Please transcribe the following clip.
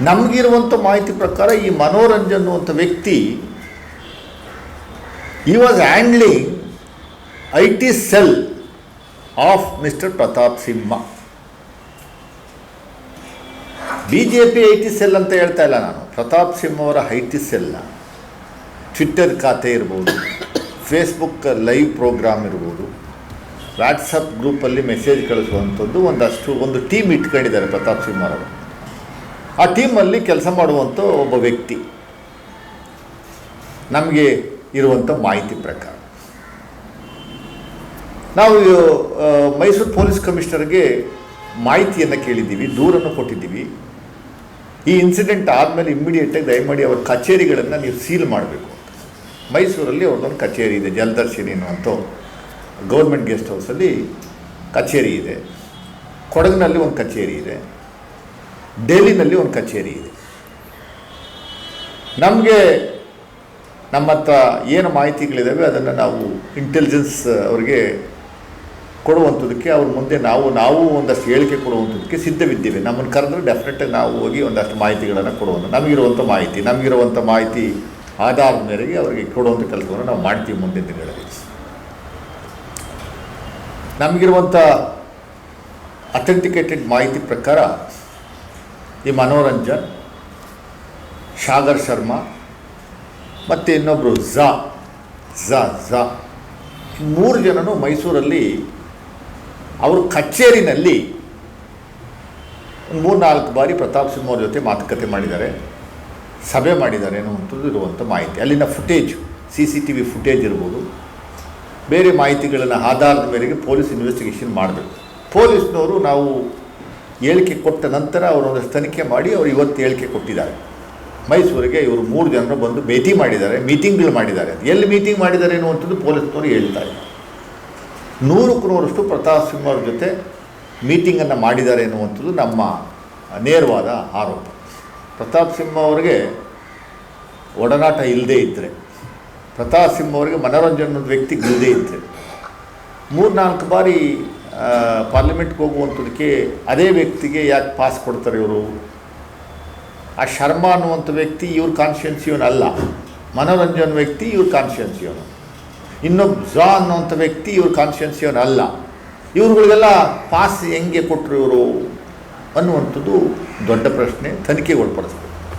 ನಮಗಿರುವಂಥ ಮಾಹಿತಿ ಪ್ರಕಾರ ಈ ಮನೋರಂಜನ್ ಅನ್ನುವಂಥ ವ್ಯಕ್ತಿ he was handling IT cell of Mr. Pratap Simha. BJP IT cell ಅಂತ ಹೇಳ್ತಾ ಇಲ್ಲ ನಾನು. ಪ್ರತಾಪ್ ಸಿಂಹ ಅವರ IT ಸೆಲ್, ಟ್ವಿಟ್ಟರ್ ಖಾತೆ ಇರ್ಬೋದು, ಫೇಸ್ಬುಕ್ ಲೈವ್ ಪ್ರೋಗ್ರಾಮ್ ಇರ್ಬೋದು, ವಾಟ್ಸಪ್ ಗ್ರೂಪಲ್ಲಿ ಮೆಸೇಜ್ ಕಳಿಸುವಂಥದ್ದು ಒಂದು ಟೀಮ್ ಇಟ್ಕೊಂಡಿದ್ದಾರೆ ಪ್ರತಾಪ್ ಸಿಂಹ ಅವರು. ಆ ಟೀಮಲ್ಲಿ ಕೆಲಸ ಮಾಡುವಂಥ ಒಬ್ಬ ವ್ಯಕ್ತಿ ನಮಗೆ ಇರುವಂಥ ಮಾಹಿತಿ ಪ್ರಕಾರ. ನಾವು ಮೈಸೂರು ಪೊಲೀಸ್ ಕಮಿಷನರ್ಗೆ ಮಾಹಿತಿಯನ್ನು ಕೇಳಿದ್ದೀವಿ, ದೂರನ್ನು ಕೊಟ್ಟಿದ್ದೀವಿ. ಈ ಇನ್ಸಿಡೆಂಟ್ ಆದಮೇಲೆ ಇಮ್ಮಿಡಿಯೇಟಾಗಿ ದಯಮಾಡಿ ಅವರ ಕಚೇರಿಗಳನ್ನು ನೀವು ಸೀಲ್ ಮಾಡಬೇಕು ಅಂತ. ಮೈಸೂರಲ್ಲಿ ಅವ್ರದ್ದೊಂದು ಕಚೇರಿ ಇದೆ, ಜಲದರ್ಶಿನಿ ಅನ್ನುವಂಥ ಗೌರ್ಮೆಂಟ್ ಗೆಸ್ಟ್ ಹೌಸಲ್ಲಿ ಕಚೇರಿ ಇದೆ, ಕೊಡಗಿನಲ್ಲಿ ಒಂದು ಕಚೇರಿ ಇದೆ, ಡೆಲ್ಲಿನಲ್ಲಿ ಒಂದು ಕಚೇರಿ ಇದೆ. ನಮಗೆ ನಮ್ಮ ಹತ್ರ ಏನು ಮಾಹಿತಿಗಳಿದ್ದಾವೆ ಅದನ್ನು ನಾವು ಇಂಟೆಲಿಜೆನ್ಸ್ ಅವರಿಗೆ ಕೊಡುವಂಥದ್ದಕ್ಕೆ ಅವ್ರ ಮುಂದೆ ನಾವು ಒಂದಷ್ಟು ಹೇಳಿಕೆ ಕೊಡುವಂಥದ್ದಕ್ಕೆ ಸಿದ್ಧವಿದ್ದೇವೆ. ನಮ್ಮನ್ನು ಕರೆದ್ರೆ ಡೆಫಿನೆಟಾಗಿ ನಾವು ಹೋಗಿ ಒಂದಷ್ಟು ಮಾಹಿತಿಗಳನ್ನು ಕೊಡುವಂಥ ನಮಗಿರುವಂಥ ಮಾಹಿತಿ ಆಧಾರದ ಮೇರೆಗೆ ಅವರಿಗೆ ಕೊಡುವಂಥ ಕೆಲಸವನ್ನು ನಾವು ಮಾಡ್ತೀವಿ ಮುಂದಿನ ದಿನಗಳಲ್ಲಿ. ನಮಗಿರುವಂಥ ಅಥೆಂಟಿಕೇಟೆಡ್ ಮಾಹಿತಿ ಪ್ರಕಾರ ಈ ಮನೋರಂಜನ್, ಸಾಗರ್ ಶರ್ಮಾ ಮತ್ತು ಇನ್ನೊಬ್ಬರು ಝಾ 3 ಜನನು ಮೈಸೂರಲ್ಲಿ ಅವರು ಕಚೇರಿನಲ್ಲಿ 3-4 ಬಾರಿ ಪ್ರತಾಪ್ ಸಿಂಹ ಅವ್ರ ಜೊತೆ ಮಾತುಕತೆ ಮಾಡಿದ್ದಾರೆ, ಸಭೆ ಮಾಡಿದ್ದಾರೆ ಅನ್ನುವಂಥದ್ದು ಇರುವಂಥ ಮಾಹಿತಿ. ಅಲ್ಲಿನ ಫುಟೇಜ್, CCTV ಫುಟೇಜ್ ಇರ್ಬೋದು, ಬೇರೆ ಮಾಹಿತಿಗಳನ್ನು ಆಧಾರದ ಮೇರೆಗೆ ಪೊಲೀಸ್ ಇನ್ವೆಸ್ಟಿಗೇಷನ್ ಮಾಡಬೇಕು. ಪೊಲೀಸ್ನವರು ನಾವು ಹೇಳಿಕೆ ಕೊಟ್ಟ ನಂತರ ಅವರೊಂದಷ್ಟು ತನಿಖೆ ಮಾಡಿ ಅವರು ಇವತ್ತು ಹೇಳಿಕೆ ಕೊಟ್ಟಿದ್ದಾರೆ. ಮೈಸೂರಿಗೆ ಇವರು 3 ಜನರು ಬಂದು ಭೇಟಿ ಮಾಡಿದ್ದಾರೆ, ಮೀಟಿಂಗ್ಗಳು ಮಾಡಿದ್ದಾರೆ. ಎಲ್ಲಿ ಮೀಟಿಂಗ್ ಮಾಡಿದ್ದಾರೆ ಅನ್ನುವಂಥದ್ದು ಪೊಲೀಸ್ನವರು ಹೇಳ್ತಾರೆ. 100% ಪ್ರತಾಪ್ ಸಿಂಹ ಅವ್ರ ಜೊತೆ ಮೀಟಿಂಗನ್ನು ಮಾಡಿದ್ದಾರೆ ಎನ್ನುವಂಥದ್ದು ನಮ್ಮ ನೇರವಾದ ಆರೋಪ. ಪ್ರತಾಪ್ ಸಿಂಹ ಅವರಿಗೆ ಒಡನಾಟ ಇಲ್ಲದೇ ಇದ್ದರೆ, ಪ್ರತಾಪ್ ಸಿಂಹ ಅವರಿಗೆ ಮನೋರಂಜನ್ ವ್ಯಕ್ತಿಗೆ ಇಲ್ಲದೇ ಇದ್ದರೆ 3-4 ಬಾರಿ ಪಾರ್ಲಿಮೆಂಟ್ಗೆ ಹೋಗುವಂಥದ್ದಕ್ಕೆ ಅದೇ ವ್ಯಕ್ತಿಗೆ ಯಾಕೆ ಪಾಸ್ ಕೊಡ್ತಾರೆ ಇವರು? ಆ ಶರ್ಮಾ ಅನ್ನುವಂಥ ವ್ಯಕ್ತಿ ಇವ್ರ ಕಾನ್ಸ್ಟಿಟ್ಯೂನ್ಸಿ ಅಲ್ಲ, ಮನೋರಂಜನ್ ವ್ಯಕ್ತಿ ಇವ್ರ ಕಾನ್ಸ್ಟಿಟ್ಯೂನ್ಸಿ ಅವನು. ಇನ್ನೊಬ್ಬ ಝಾ ಅನ್ನುವಂಥ ವ್ಯಕ್ತಿ ಇವ್ರ ಕಾನ್ಸ್ಟಿಟ್ಯೂನ್ಸಿ ಅಲ್ಲ. ಇವ್ರುಗಳಿಗೆಲ್ಲ ಪಾಸ್ ಹೆಂಗೆ ಕೊಟ್ಟರು ಇವರು ಅನ್ನುವಂಥದ್ದು ದೊಡ್ಡ ಪ್ರಶ್ನೆ, ತನಿಖೆಗೆ ಒಳಪಡಿಸ್ಬೇಕು.